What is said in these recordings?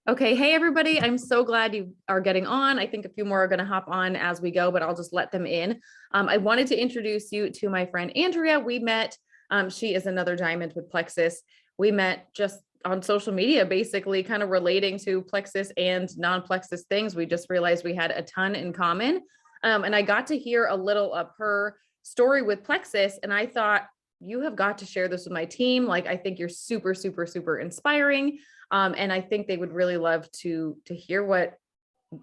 Okay, hey everybody. I'm so glad you are getting on. I think a few more are going to hop on as we go, but I'll just let them in. I wanted to introduce you to my friend Andrea. We met, she is another diamond with Plexus. We met just on social media, basically kind of relating to Plexus and non-Plexus things. We just realized we had a ton in common. And I got to hear a little of her story with Plexus, and I thought, you have got to share this with my team. Like, I think you're super, super, super inspiring. And I think they would really love to hear what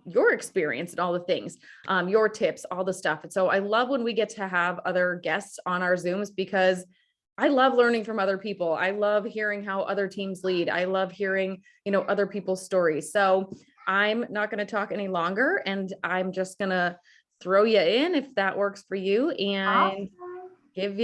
your experience and all the things, your tips, all the stuff. And so I love when we get to have other guests on our Zooms because I love learning from other people. I love hearing how other teams lead. I love hearing, other people's stories. So I'm not going to talk any longer, and I'm just going to throw you in if that works for you, and Awesome. give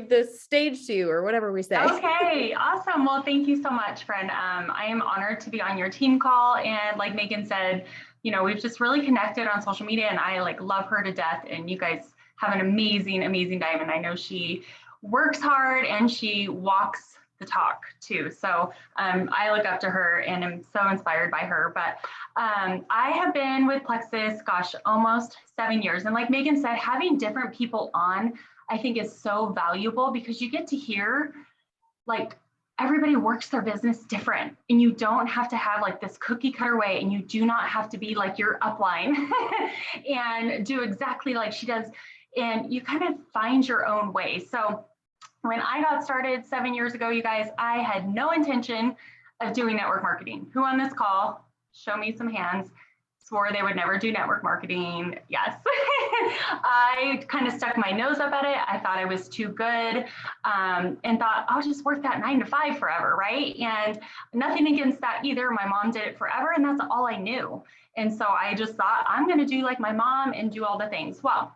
the stage to you, or whatever we say. Okay, awesome. Well, thank you so much, friend. I am honored to be on your team call. And like Megan said, we've just really connected on social media, and I love her to death. And you guys have an amazing, amazing diamond. I know she works hard and she walks the talk too. So I look up to her and am so inspired by her. But I have been with Plexus, gosh, almost 7 years. And like Megan said, having different people on, I think is so valuable because you get to hear everybody works their business different, and you don't have to have this cookie cutter way, and you do not have to be like your upline and do exactly like she does. And you kind of find your own way. So when I got started 7 years ago, you guys, I had no intention of doing network marketing. Who on this call, show me some hands, swore they would never do network marketing? Yes. I kind of stuck my nose up at it. I thought I was too good, and thought I'll just work that 9 to 5 forever, right? And nothing against that either. My mom did it forever, and that's all I knew. And so I just thought I'm going to do like my mom and do all the things. Well,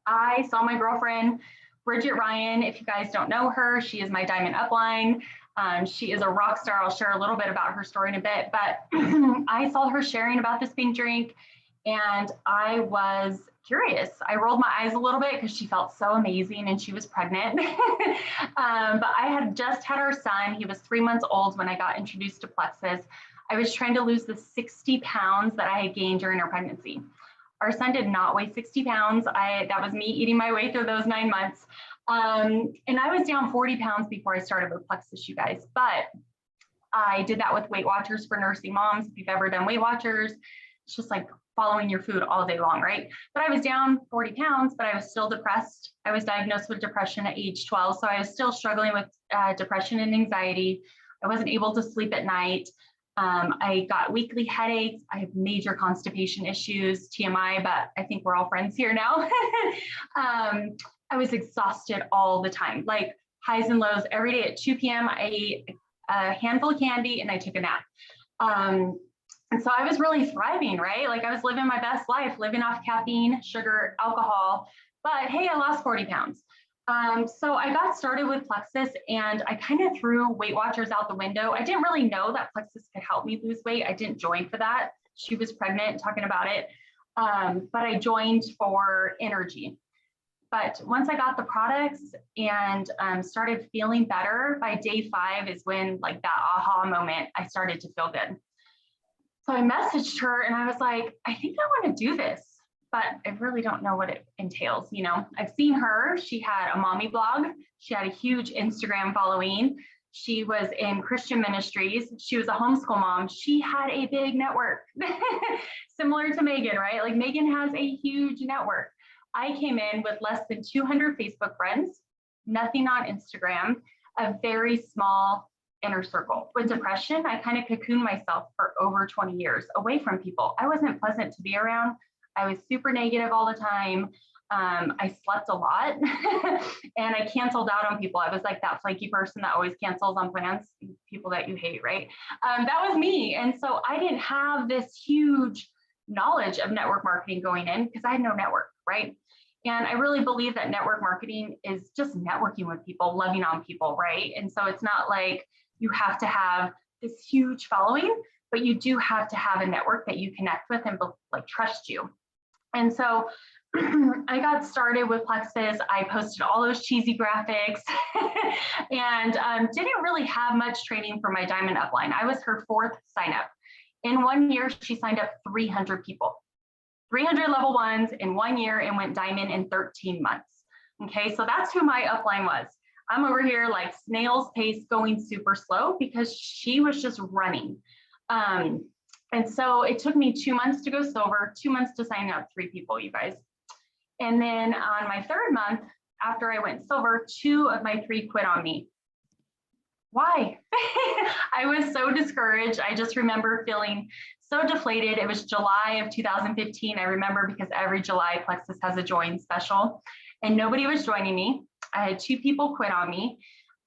I saw my girlfriend, Bridget Ryan. If you guys don't know her, she is my diamond upline. She is a rock star. I'll share a little bit about her story in a bit, but I saw her sharing about this pink drink, and I was curious. I rolled my eyes a little bit because she felt so amazing and she was pregnant. But I had just had our son. He was 3 months old when I got introduced to Plexus. I was trying to lose the 60 pounds that I had gained during our pregnancy. Our son did not weigh 60 pounds. That was me eating my way through those 9 months. And I was down 40 pounds before I started with Plexus, you guys. But I did that with Weight Watchers for nursing moms. If you've ever done Weight Watchers, it's just like following your food all day long, right? But I was down 40 pounds, but I was still depressed. I was diagnosed with depression at age 12. So I was still struggling with depression and anxiety. I wasn't able to sleep at night. I got weekly headaches. I have major constipation issues, TMI, but I think we're all friends here now. I was exhausted all the time, like highs and lows. Every day at 2 p.m., I ate a handful of candy and I took a nap. And so I was really thriving, right? Like I was living my best life, living off caffeine, sugar, alcohol, but hey, I lost 40 pounds. So I got started with Plexus, and I kind of threw Weight Watchers out the window. I didn't really know that Plexus could help me lose weight. I didn't join for that. She was pregnant talking about it. But I joined for energy. But once I got the products and started feeling better, by day 5 is when that aha moment, I started to feel good. So I messaged her and I was like, I think I want to do this, but I really don't know what it entails. I've seen her. She had a mommy blog. She had a huge Instagram following. She was in Christian ministries. She was a homeschool mom. She had a big network, similar to Megan, right? Like Megan has a huge network. I came in with less than 200 Facebook friends, nothing on Instagram, a very small inner circle. With depression, I kind of cocooned myself for over 20 years away from people. I wasn't pleasant to be around. I was super negative all the time. I slept a lot and I canceled out on people. I was like that flaky person that always cancels on plans, people that you hate, right? That was me. And so I didn't have this huge knowledge of network marketing going in because I had no network, right? And I really believe that network marketing is just networking with people, loving on people, right? And so it's not like you have to have this huge following, but you do have to have a network that you connect with and trust you. And so I got started with Plexus. I posted all those cheesy graphics and didn't really have much training for my diamond upline. I was her 4th sign up. In 1 year, she signed up 300 people, 300 level 1s in 1 year, and went diamond in 13 months. Okay, so that's who my upline was. I'm over here like snail's pace going super slow because she was just running. And so it took me 2 months to go silver, 2 months to sign up 3 people, you guys. And then on my 3rd month, after I went silver, 2 of my 3 quit on me. Why? I was so discouraged. I just remember feeling so deflated. It was July of 2015. I remember because every July Plexus has a join special and nobody was joining me. I had 2 people quit on me.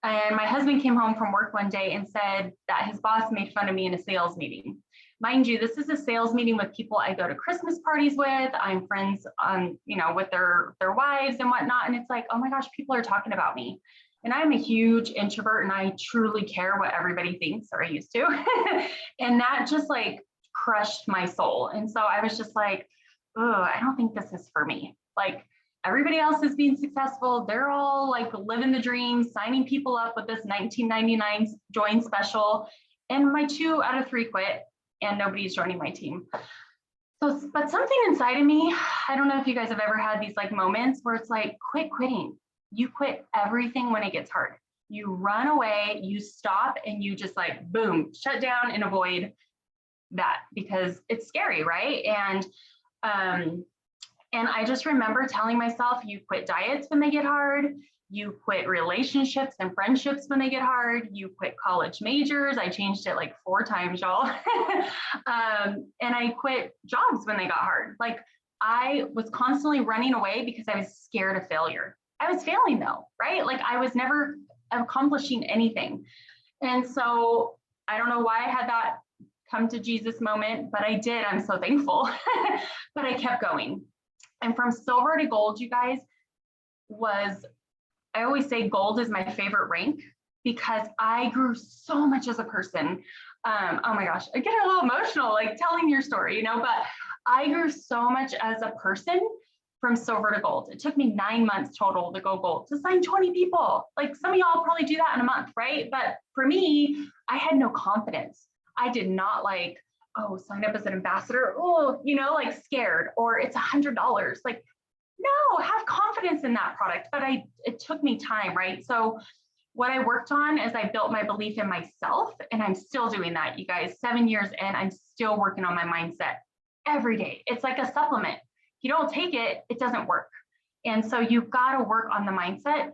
And my husband came home from work one day and said that his boss made fun of me in a sales meeting. Mind you, this is a sales meeting with people I go to Christmas parties with. I'm friends with their wives and whatnot. And it's like, oh my gosh, people are talking about me. And I'm a huge introvert and I truly care what everybody thinks, or I used to. And that just like crushed my soul. And so I was just like, oh, I don't think this is for me. Like everybody else is being successful. They're all like living the dream, signing people up with this $19.99 join special. And my 2 out of 3 quit and nobody's joining my team. So, but something inside of me, I don't know if you guys have ever had these like moments where it's like, quit quitting. You quit everything when it gets hard. You run away, you stop, and you just like, boom, shut down and avoid that because it's scary, right? And I just remember telling myself, you quit diets when they get hard, you quit relationships and friendships when they get hard, you quit college majors. I changed it like 4 times, y'all. And I quit jobs when they got hard. Like I was constantly running away because I was scared of failure. I was failing though, right? Like I was never accomplishing anything. And so I don't know why I had that come to Jesus moment, but I did. I'm so thankful. But I kept going. And from silver to gold, you guys, I always say gold is my favorite rank because I grew so much as a person. Oh my gosh, I get a little emotional like telling your story, but I grew so much as a person from silver to gold. It took me 9 months total to go gold, to sign 20 people. Like some of y'all probably do that in a month, right? But for me, I had no confidence. I did not like, oh, sign up as an ambassador. Oh, like scared, or it's $100. Like, no, have confidence in that product. But it took me time, right? So what I worked on is I built my belief in myself, and I'm still doing that, you guys. 7 years in, I'm still working on my mindset every day. It's like a supplement. If you don't take it, it doesn't work. And so you've got to work on the mindset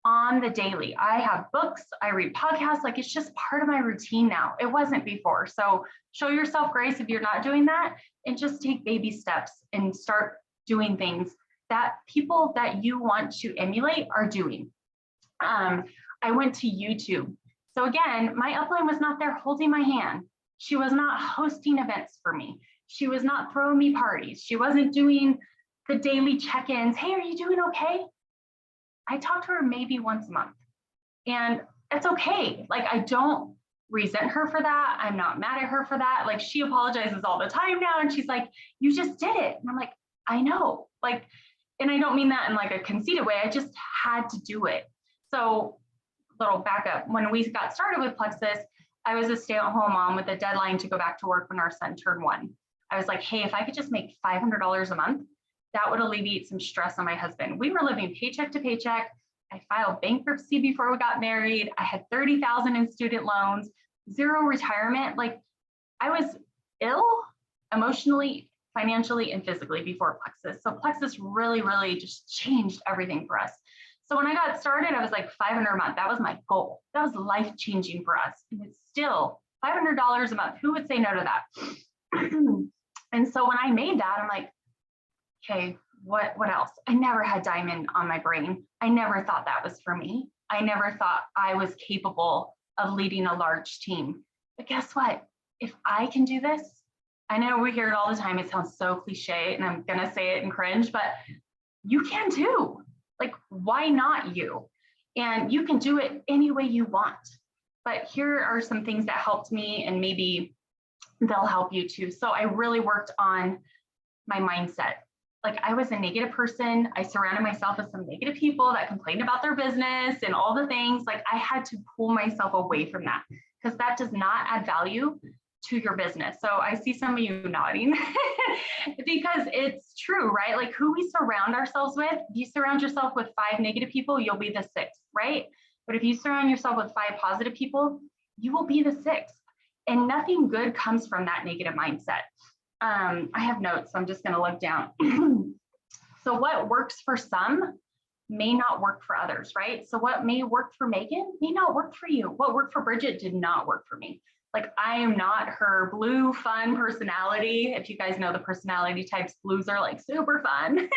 on the daily. I have books, I read podcasts, like it's just part of my routine now. It wasn't before. So show yourself grace if you're not doing that, and just take baby steps and start doing things that people that you want to emulate are doing. I went to YouTube. So again, my upline was not there holding my hand. She was not hosting events for me. She was not throwing me parties. She wasn't doing the daily check-ins. Hey, are you doing okay? I talk to her maybe once a month, and it's okay. Like I don't resent her for that. I'm not mad at her for that. Like she apologizes all the time now, and she's like, you just did it. And I'm like, I know. Like, and I don't mean that in like a conceited way. I just had to do it. So little backup. When we got started with Plexus, I was a stay-at-home mom with a deadline to go back to work when our son turned 1. I was like, hey, if I could just make $500 a month, that would alleviate some stress on my husband. We were living paycheck to paycheck. I filed bankruptcy before we got married. I had $30,000 in student loans, 0 retirement. Like I was ill emotionally, financially, and physically before Plexus. So Plexus really, really just changed everything for us. So when I got started, I was like $500 a month. That was my goal. That was life-changing for us. And it's still $500 a month. Who would say no to that? And so when I made that, I'm like, okay, what else? I never had diamond on my brain. I never thought that was for me. I never thought I was capable of leading a large team. But guess what? If I can do this, I know we hear it all the time. It sounds so cliche, and I'm gonna say it and cringe, but you can too. Like, why not you? And you can do it any way you want. But here are some things that helped me, and maybe they'll help you too. So I really worked on my mindset. like I was a negative person. I surrounded myself with some negative people that complained about their business and all the things. Like I had to pull myself away from that because that does not add value to your business. So I see some of you nodding because it's true, right? Like who we surround ourselves with, if you surround yourself with 5 negative people, you'll be the 6th, right? But if you surround yourself with 5 positive people, you will be the 6th. And nothing good comes from that negative mindset. I have notes, so I'm just going to look down. So what works for some may not work for others, right? So what may work for Megan may not work for you. What worked for Bridget did not work for me. Like I am not her blue fun personality. If you guys know the personality types, blues are like super fun.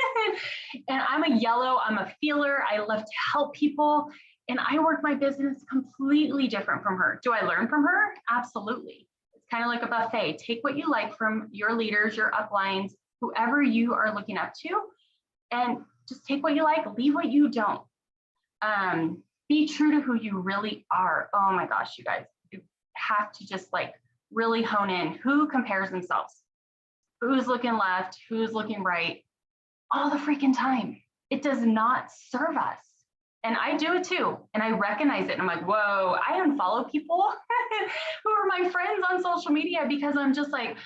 And I'm a yellow, I'm a feeler. I love to help people. And I work my business completely different from her. Do I learn from her? Absolutely. It's kind of like a buffet. Take what you like from your leaders, your uplines, whoever you are looking up to, and just take what you like, leave what you don't. Be true to who you really are. Oh my gosh, you guys, you have to just like really hone in who compares themselves, who's looking left, who's looking right, all the freaking time. It does not serve us. And I do it too. And I recognize it. And I'm like, whoa, I unfollow people who are my friends on social media because I'm just like,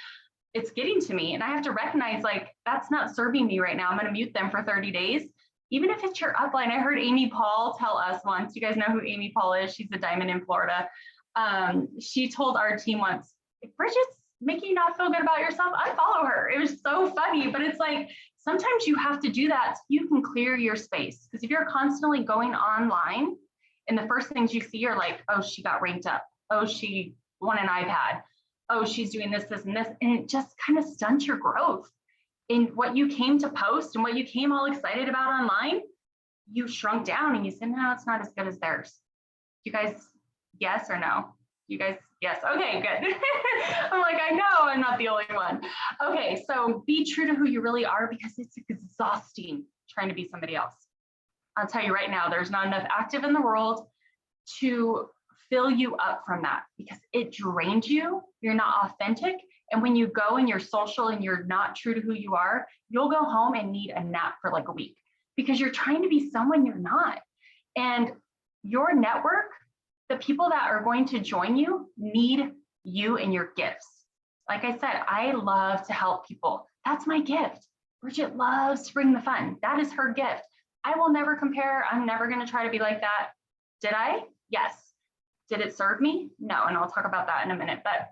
it's getting to me. And I have to recognize like, that's not serving me right now. I'm going to mute them for 30 days. Even if it's your upline. I heard Amy Paul tell us once, you guys know who Amy Paul is? She's a diamond in Florida. She told our team once, if Bridget's making you not feel good about yourself, unfollow her. It was so funny, but it's like, sometimes you have to do that so you can clear your space. Because if you're constantly going online and the first things you see are like, oh, she got ranked up. Oh, she won an iPad. Oh, she's doing this, this, and this. And it just kind of stunts your growth in what you came to post and what you came all excited about online. You shrunk down and you said, no, it's not as good as theirs. You guys, yes or no? You guys, yes. Okay, good. I'm like, I know I'm not the only one. Okay, so be true to who you really are because it's exhausting trying to be somebody else. I'll tell you right now, there's not enough active in the world to fill you up from that because it drains you. You're not authentic. And when you go and you're social and you're not true to who you are, you'll go home and need a nap for like a week because you're trying to be someone you're not. And your network, the people that are going to join you need you and your gifts. Like I said, I love to help people. That's my gift. Bridget loves to bring the fun. That is her gift. I will never compare. I'm never going to try to be like that. Did I? Yes. Did it serve me? No. And I'll talk about that in a minute. But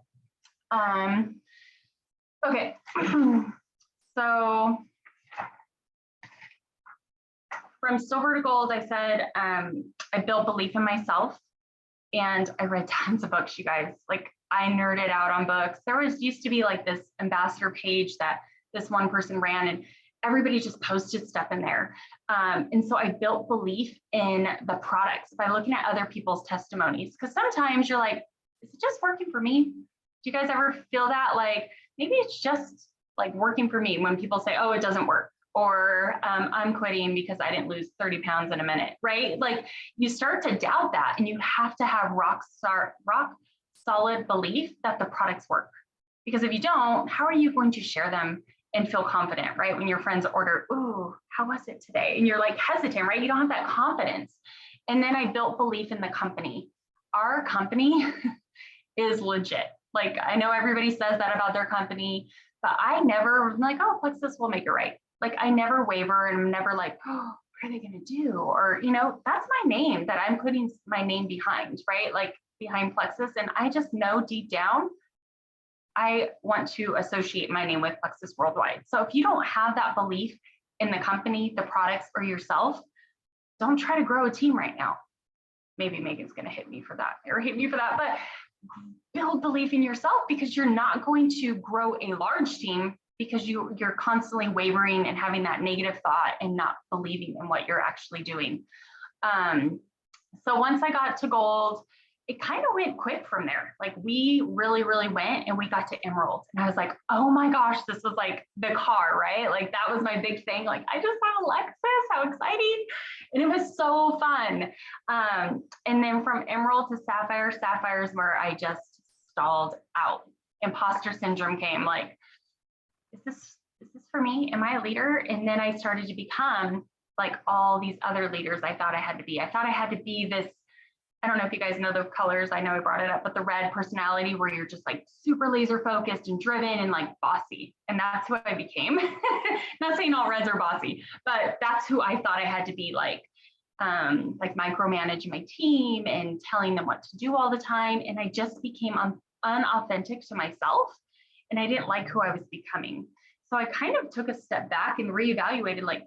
okay. So from silver to gold, I said I built belief in myself. And I read tons of books, you guys. Like I nerded out on books. There used to be like this ambassador page that this one person ran and everybody just posted stuff in there. And so I built belief in the products by looking at other people's testimonies. Because sometimes you're like, is it just working for me? Do you guys ever feel that? Like maybe it's just like working for me when people say, oh, it doesn't work. Or I'm quitting because I didn't lose 30 pounds in a minute, right? Like you start to doubt that and you have to have rock solid belief that the products work. Because if you don't, how are you going to share them and feel confident, right? When your friends order, ooh, how was it today? And you're like hesitant, right? You don't have that confidence. And then I built belief in the company. Our company is legit. Like I know everybody says that about their company, but I never like, oh, Plexus will make it right. Like I never waver and I'm never like, oh, what are they going to do? Or, you know, that's my name that I'm putting my name behind, right? Like behind Plexus. And I just know deep down, I want to associate my name with Plexus Worldwide. So if you don't have that belief in the company, the products, or yourself, don't try to grow a team right now. Maybe Megan's going to hit me for that or hit me for that, but build belief in yourself because you're not going to grow a large team because you're constantly wavering and having that negative thought and not believing in what you're actually doing. So once I got to gold, it kind of went quick from there. Like we really, really went and we got to emerald. And I was like, oh my gosh, this was like the car, right? Like that was my big thing. Like I just bought a Lexus, how exciting. And it was so fun. And then from emerald to sapphire, sapphire is where I just stalled out. Imposter syndrome came like, is this is this for me? Am I a leader? And then I started to become like all these other leaders I thought I had to be. I thought I had to be this, I don't know if you guys know the colors, I know I brought it up, but the red personality where you're just like super laser focused and driven and like bossy. And that's who I became. Not saying all reds are bossy, but that's who I thought I had to be, like micromanage my team and telling them what to do all the time. And I just became unauthentic to myself, and I didn't like who I was becoming. So I kind of took a step back and reevaluated, like,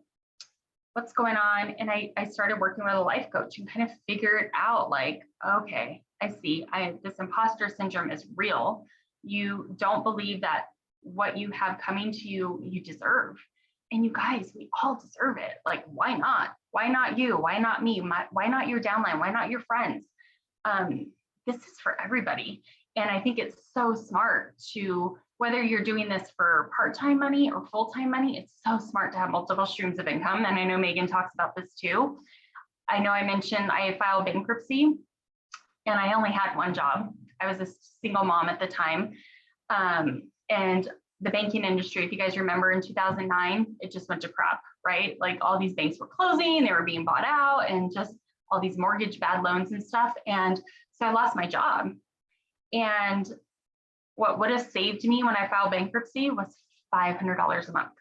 what's going on. And I started working with a life coach and kind of figured out, like, okay, I see, this imposter syndrome is real. You don't believe that what you have coming to you, you deserve. And you guys, we all deserve it. Like, why not? Why not you? Why not me? Why not your downline? Why not your friends? This is for everybody. And I think it's so smart to, whether you're doing this for part-time money or full-time money, it's so smart to have multiple streams of income. And I know Megan talks about this too. I know I mentioned I filed bankruptcy and I only had one job. I was a single mom at the time. And the banking industry, if you guys remember, in 2009, it just went to crap, right? Like all these banks were closing, they were being bought out, and just all these mortgage bad loans and stuff. And so I lost my job. And what would have saved me when I filed bankruptcy was $500 a month.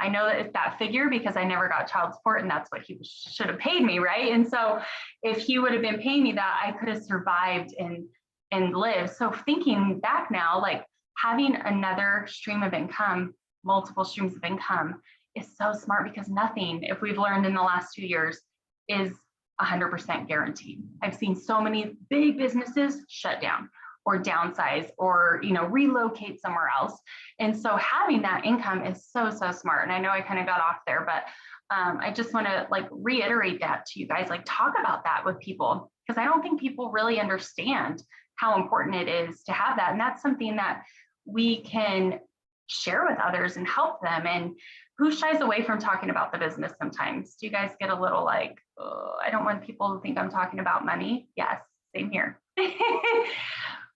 I know that it's that figure because I never got child support, and that's what he should have paid me, right? And so if he would have been paying me that, I could have survived and lived. So thinking back now, like having another stream of income, multiple streams of income, is so smart, because nothing, if we've learned in the last 2 years, is 100% guaranteed. I've seen so many big businesses shut down or downsize or, relocate somewhere else. And so having that income is so, so smart. And I know I kind of got off there, but I just want to like reiterate that to you guys, like talk about that with people, because I don't think people really understand how important it is to have that. And that's something that we can share with others and help them. And who shies away from talking about the business sometimes? Do you guys get a little like, oh, I don't want people to think I'm talking about money? Yes, same here.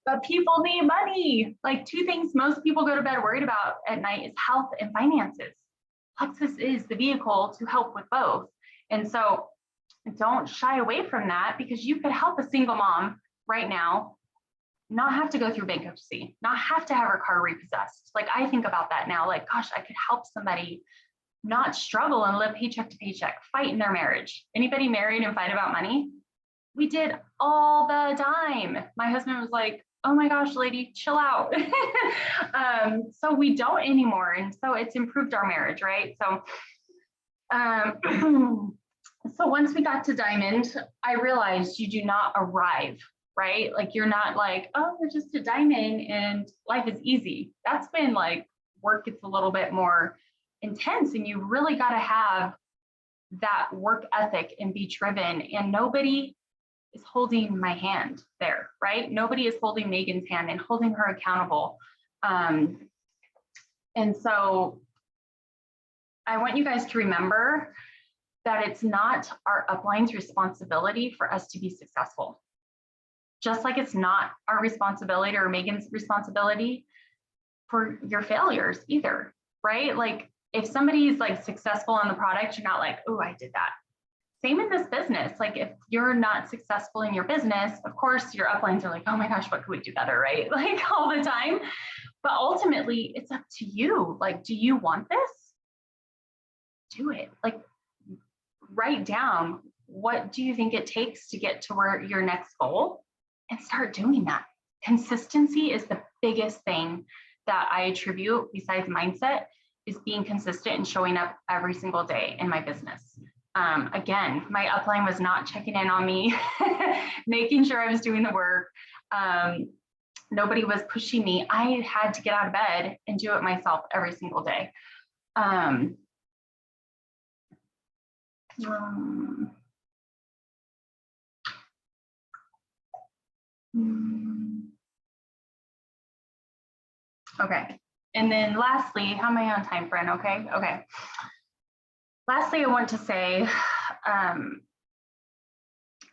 But people need money. Like 2 things most people go to bed worried about at night is health and finances. Plexus is the vehicle to help with both. And so don't shy away from that, because you could help a single mom right now not have to go through bankruptcy, not have to have her car repossessed. Like I think about that now, like, gosh, I could help somebody not struggle and live paycheck to paycheck, fight in their marriage. Anybody married and fight about money? We did all the time. My husband was like, oh my gosh, lady, chill out. So we don't anymore. And so it's improved our marriage, right? So, so once we got to Diamond, I realized you do not arrive, right? Like you're not like, oh, we're just a Diamond and life is easy. That's when like work gets a little bit more intense, and you really got to have that work ethic and be driven. And nobody is holding my hand there, right? Nobody is holding Megan's hand and holding her accountable. And so I want you guys to remember that it's not our upline's responsibility for us to be successful. Just like it's not our responsibility or Megan's responsibility for your failures either, right? Like if somebody's like successful on the product, you're not like, oh, I did that. Same in this business. Like if you're not successful in your business, of course your uplines are like, oh my gosh, what could we do better, right? Like all the time. But ultimately it's up to you. Like, do you want this? Do it. Like write down, what do you think it takes to get to where your next goal, and start doing that. Consistency is the biggest thing that I attribute, besides mindset, is being consistent and showing up every single day in my business. Again, my upline was not checking in on me, making sure I was doing the work. Nobody was pushing me. I had to get out of bed and do it myself every single day. Okay. And then lastly, how am I on time, friend? Okay. Okay. Lastly, I want to say, I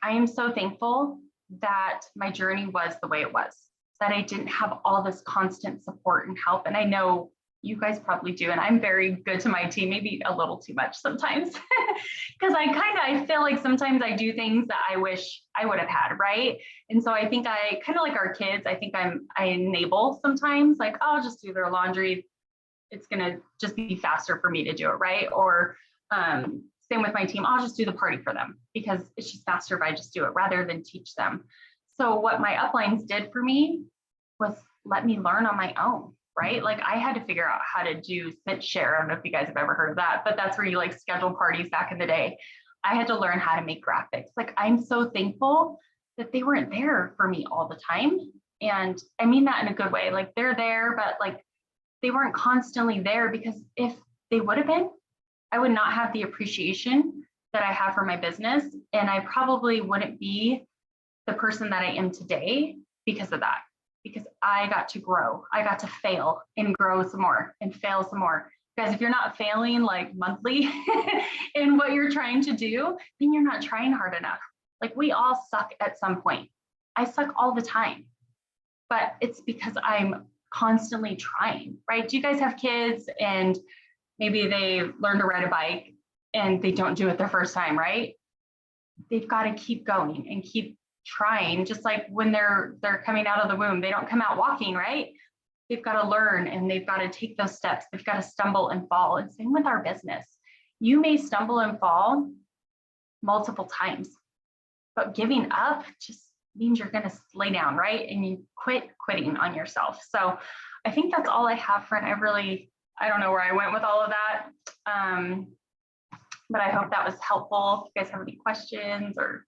am so thankful that my journey was the way it was, that I didn't have all this constant support and help. And I know you guys probably do. And I'm very good to my team, maybe a little too much sometimes, because I feel like sometimes I do things that I wish I would have had, right? And so I think I kind of like our kids, I think I enable sometimes, like, oh, I'll just do their laundry. It's gonna just be faster for me to do it, right? Or same with my team, I'll just do the party for them because it's just faster if I just do it rather than teach them. So what my uplines did for me was let me learn on my own, right? Like I had to figure out how to do sit share. I don't know if you guys have ever heard of that, but that's where you like schedule parties back in the day. I had to learn how to make graphics. Like I'm so thankful that they weren't there for me all the time. And I mean that in a good way. Like they're there, but like they weren't constantly there, because if they would have been, I would not have the appreciation that I have for my business. And I probably wouldn't be the person that I am today because of that. Because I got to grow, I got to fail and grow some more and fail some more. Guys, if you're not failing like monthly in what you're trying to do, then you're not trying hard enough. Like we all suck at some point. I suck all the time, but it's because I'm constantly trying, right? Do you guys have kids and maybe they learn to ride a bike and they don't do it their first time, right? They've got to keep going and keep trying, just like when they're coming out of the womb, they don't come out walking, right? They've got to learn and they've got to take those steps. They've got to stumble and fall. And same with our business. You may stumble and fall multiple times, but giving up just means you're going to lay down, right? And you quitting on yourself. So I think that's all I have, friend. I don't know where I went with all of that. But I hope that was helpful. If you guys have any questions or.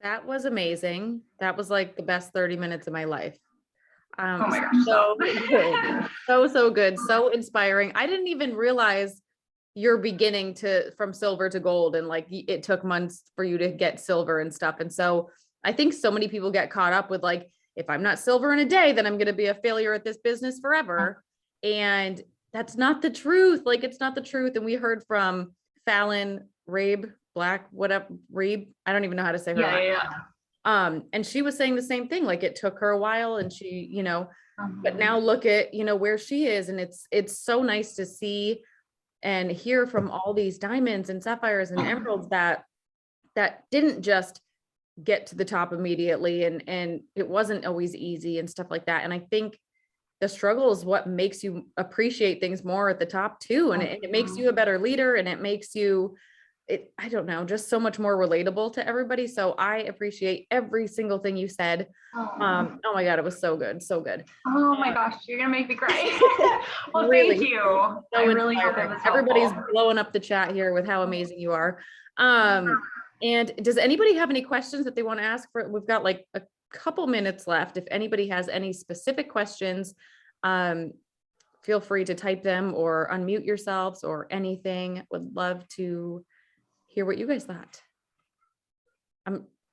That was amazing. That was like the best 30 minutes of my life. Oh my gosh. So good. So good. So inspiring. I didn't even realize you're beginning from silver to gold. And like, it took months for you to get silver and stuff. And so I think so many people get caught up with like, if I'm not silver in a day, then I'm going to be a failure at this business forever. And that's not the truth. Like, it's not the truth. And we heard from Fallon Reeb, I don't even know how to say her. Yeah. And she was saying the same thing. Like it took her a while and she, but now look at, where she is. And it's so nice to see and hear from all these diamonds and sapphires and emeralds that didn't just get to the top immediately. And it wasn't always easy and stuff like that. And I think the struggle is what makes you appreciate things more at the top too. And it makes you a better leader, and it makes you, I don't know, just so much more relatable to everybody. So I appreciate every single thing you said. Oh my God, it was so good. So good. Oh my gosh, you're going to make me cry. Well, really, thank you. So I really hope it was helpful. Everybody's blowing up the chat here with how amazing you are. And does anybody have any questions that they want to ask for? We've got like a couple minutes left. If anybody has any specific questions, feel free to type them or unmute yourselves or anything. Would love to hear what you guys thought.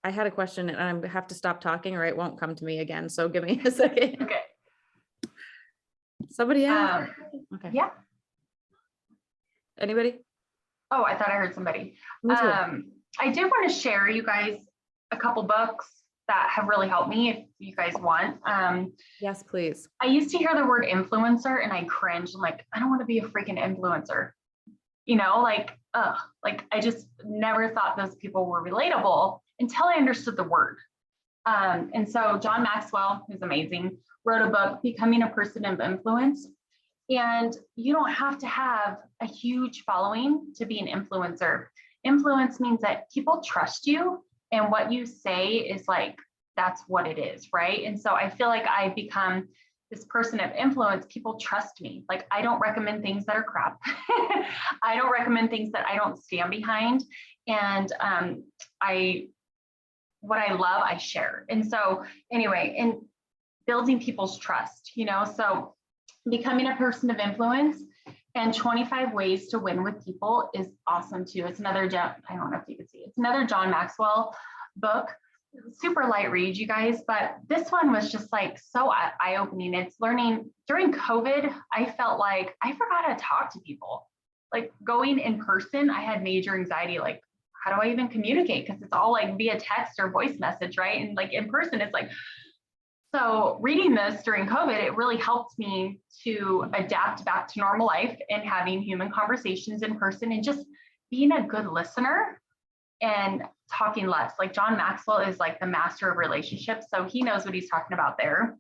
I had a question and I have to stop talking or it won't come to me again. So give me a second. Okay. Somebody else? Okay. Yeah. Anybody? Oh, I thought I heard somebody. Me too. I did want to share you guys a couple books that have really helped me if you guys want. Yes, please. I used to hear the word influencer and I cringed. I'm like, I don't want to be a freaking influencer. Like I just never thought those people were relatable until I understood the word. And so John Maxwell, who's amazing, wrote a book, Becoming a Person of Influence. And you don't have to have a huge following to be an influencer. Influence means that people trust you and what you say is like, that's what it is, right? And so I feel like I've become this person of influence. People trust me. Like I don't recommend things that are crap. I don't recommend things that I don't stand behind. And what I love, I share. And so anyway, in building people's trust, so Becoming a Person of Influence and 25 Ways to Win with People is awesome too. It's another, I don't know if you can see, it's another John Maxwell book. Super light read, you guys, but this one was just like so eye-opening. It's learning during COVID. I felt like I forgot how to talk to people. Like going in person, I had major anxiety. Like, how do I even communicate? Because it's all like via text or voice message, right? And like in person, it's like, So reading this during COVID, it really helped me to adapt back to normal life and having human conversations in person and just being a good listener and talking less. Like John Maxwell is like the master of relationships, so he knows what he's talking about there.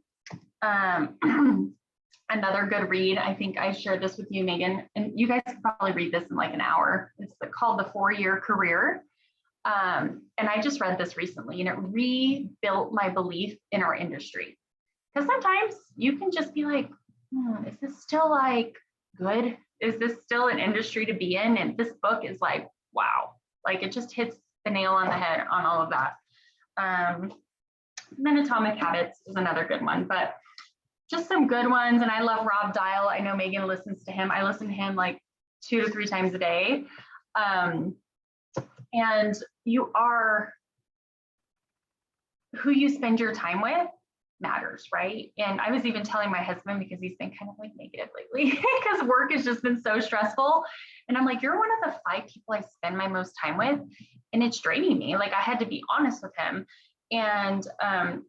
Another good read, I think I shared this with you, Megan, and you guys could probably read this in like an hour. It's called The 4-Year Career. And I just read this recently and it rebuilt my belief in our industry. Because sometimes you can just be like, is this still like good? Is this still an industry to be in? And this book is like, wow, like it just hits the nail on the head on all of that. And then Atomic Habits is another good one, but just some good ones. And I love Rob Dial. I know Megan listens to him. I listen to him like 2 to 3 times a day. And you are who you spend your time with matters, right? And I was even telling my husband, because he's been kind of like negative lately because work has just been so stressful. And I'm like, you're one of the 5 people I spend my most time with, and it's draining me. Like I had to be honest with him. And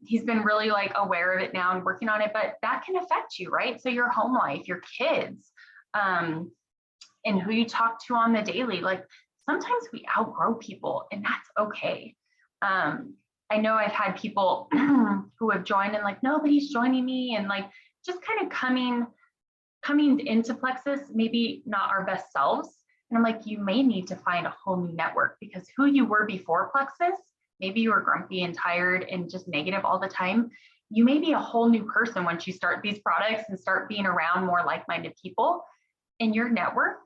he's been really like aware of it now and working on it, but that can affect you, right? So your home life, your kids, and who you talk to on the daily, like sometimes we outgrow people and that's okay. I know I've had people who have joined and like, nobody's joining me, and like just kind of coming into Plexus, maybe not our best selves. And I'm like, you may need to find a whole new network, because who you were before Plexus, maybe you were grumpy and tired and just negative all the time. You may be a whole new person once you start these products and start being around more like-minded people, and your network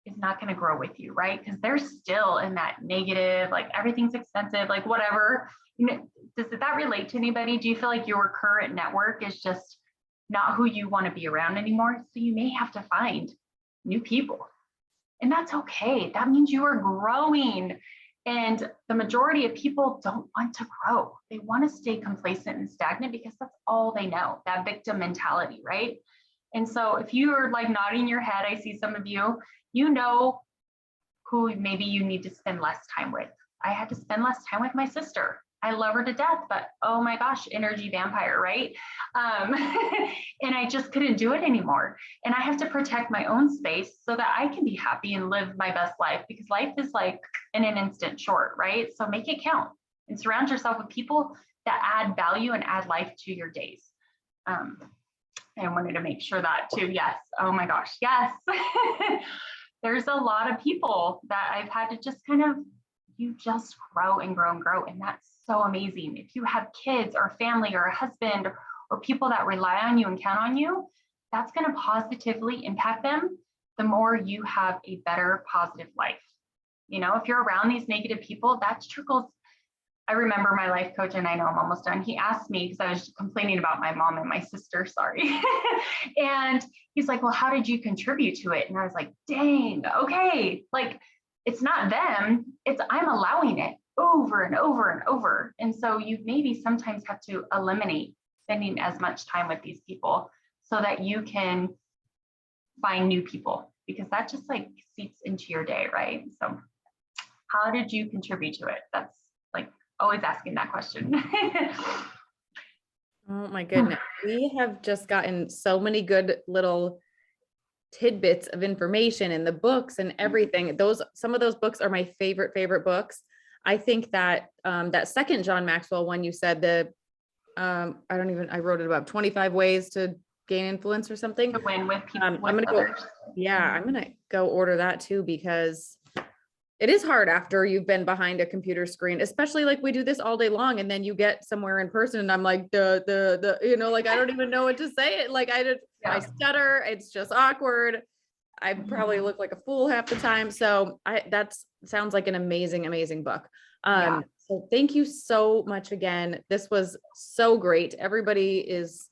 is not going to grow with you, right? Because they're still in that negative, like everything's expensive, like whatever. You know, does that relate to anybody? Do you feel like your current network is just not who you want to be around anymore? So you may have to find new people, and that's okay. That means you are growing. And the majority of people don't want to grow. They want to stay complacent and stagnant because that's all they know, that victim mentality, right? And so if you are like nodding your head, I see some of you, you know who maybe you need to spend less time with. I had to spend less time with my sister. I love her to death, but oh my gosh, energy vampire, right? And I just couldn't do it anymore. And I have to protect my own space so that I can be happy and live my best life, because life is like in an instant short, right? So make it count and surround yourself with people that add value and add life to your days. I wanted to make sure that too. Yes. Oh my gosh. Yes. There's a lot of people that I've had to just kind of, you just grow and grow and grow. And that's so amazing. If you have kids or family or a husband or people that rely on you and count on you, that's going to positively impact them. The more you have a better, positive life. You know, if you're around these negative people, that trickles. I remember my life coach, and I know I'm almost done. He asked me, because I was complaining about my mom and my sister, sorry. And he's like, well, how did you contribute to it? And I was like, dang, okay. Like, it's not them, it's I'm allowing it over and over and over. And so you maybe sometimes have to eliminate spending as much time with these people so that you can find new people, because that just like seeps into your day, right? So how did you contribute to it? That's like always asking that question. Oh my goodness. We have just gotten so many good little tidbits of information in the books and everything. Some of those books are my favorite books. I think that that second John Maxwell one you said, I wrote it about 25 ways to gain influence or something. To win with people. I'm gonna go order that too, because it is hard after you've been behind a computer screen, especially like we do this all day long, and then you get somewhere in person and I'm like, you know, like I don't even know what to say. Like I stutter, it's just awkward. I probably look like a fool half the time. So that sounds like an amazing book. So thank you so much again. This was so great. Everybody is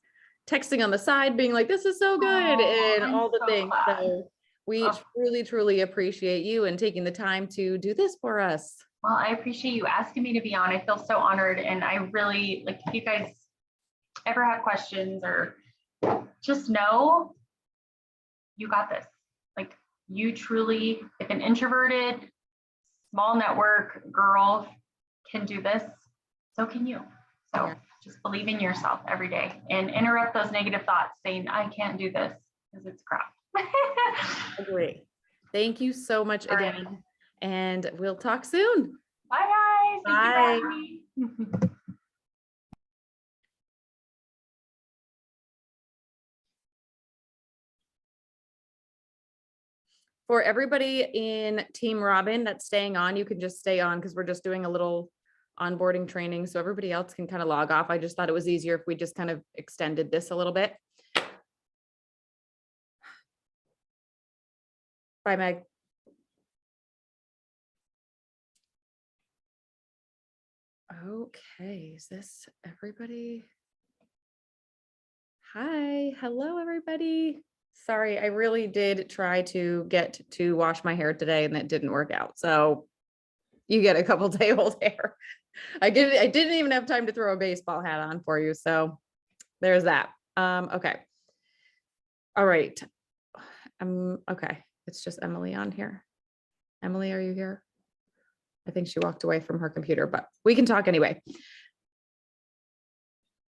texting on the side being like, this is so good, and all the things. Glad. So we truly appreciate you and taking the time to do this for us. Well, I appreciate you asking me to be on. I feel so honored. And I really, like, if you guys ever have questions, or just know you got this. Like, you truly, if an introverted, small network girl can do this, so can you. So Yeah. just believe in yourself every day and interrupt those negative thoughts saying, I can't do this because it's crap. Agree. Thank you so much All right. again. And we'll talk soon. Bye guys. Thank you for Bye. having me. For everybody in Team Robin that's staying on, you can just stay on because we're just doing a little onboarding training. So everybody else can kind of log off. I just thought it was easier if we just kind of extended this a little bit. Bye, Meg. Okay, is this everybody? Hi, hello, everybody. Sorry, I really did try to get to wash my hair today and that didn't work out. So you get a couple day old hair. I didn't even have time to throw a baseball hat on for you. So there's that. Okay. All right. Okay. It's just Emily on here. Emily, are you here? I think she walked away from her computer, but we can talk anyway.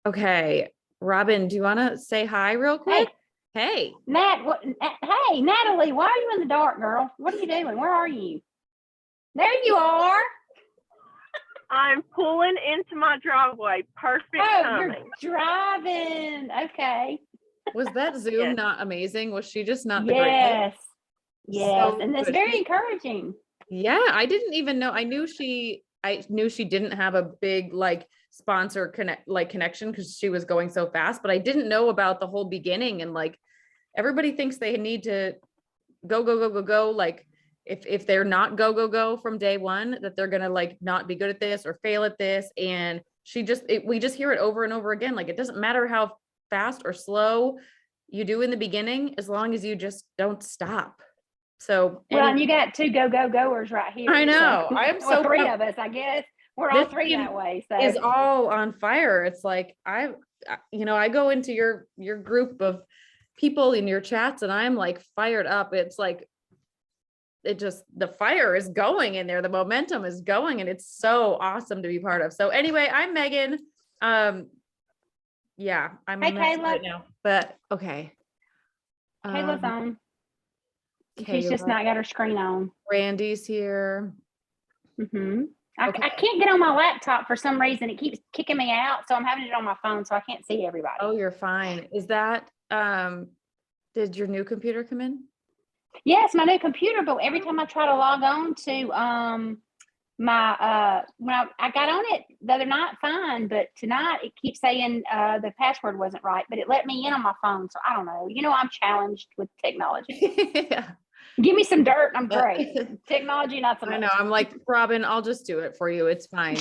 Okay. Robin, do you want to say hi real quick? Hey. Nat, hey, Natalie, why are you in the dark, girl? What are you doing? Where are you? There you are. I'm pulling into my driveway. Perfect timing. You're driving. Okay. Was that Zoom Yes. not amazing? Was she just not the greatest? Yes. So And it's good. very encouraging. Yeah, I didn't even know. I knew she didn't have a big like sponsor connection because she was going so fast, but I didn't know about the whole beginning. And like everybody thinks they need to go. Like if they're not go from day one, that they're gonna like not be good at this or fail at this. And we just hear it over and over again. Like it doesn't matter how fast or slow you do in the beginning, as long as you just don't stop. So Well, and you got two goers right here. I know. So, I am well, so three proud. of us, I guess. We're all This three team that way. So is all on fire. It's like I go into your group of people in your chats and I'm like fired up. It's like the fire is going in there. The momentum is going and it's so awesome to be part of. So anyway, I'm Megan. Yeah, I'm Hey, a mess Kayla. right now, but okay. Kayla's on. She's Kayla. just not got her screen on. Randy's here. Mm-hmm. Okay. I can't get on my laptop for some reason. It keeps kicking me out. So I'm having it on my phone so I can't see everybody. Oh, you're fine. Is that, did your new computer come in? Yes, my new computer, but every time I try to log on to my when I got on it the other night, fine, but tonight it keeps saying the password wasn't right, but it let me in on my phone. So I don't know. I'm challenged with technology. Yeah. Give me some dirt, I'm great. Technology, not so much. I know. I'm like, Robin, I'll just do it for you. It's fine.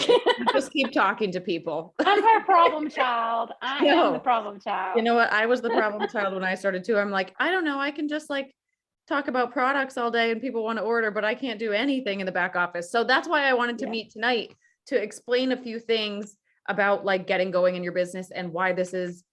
Just keep talking to people. I'm her problem child. I am the problem child. You know what? I was the problem child when I started too. I'm like, I don't know. I can just like talk about products all day and people want to order, but I can't do anything in the back office. So that's why I wanted to meet tonight to explain a few things about like getting going in your business and why it's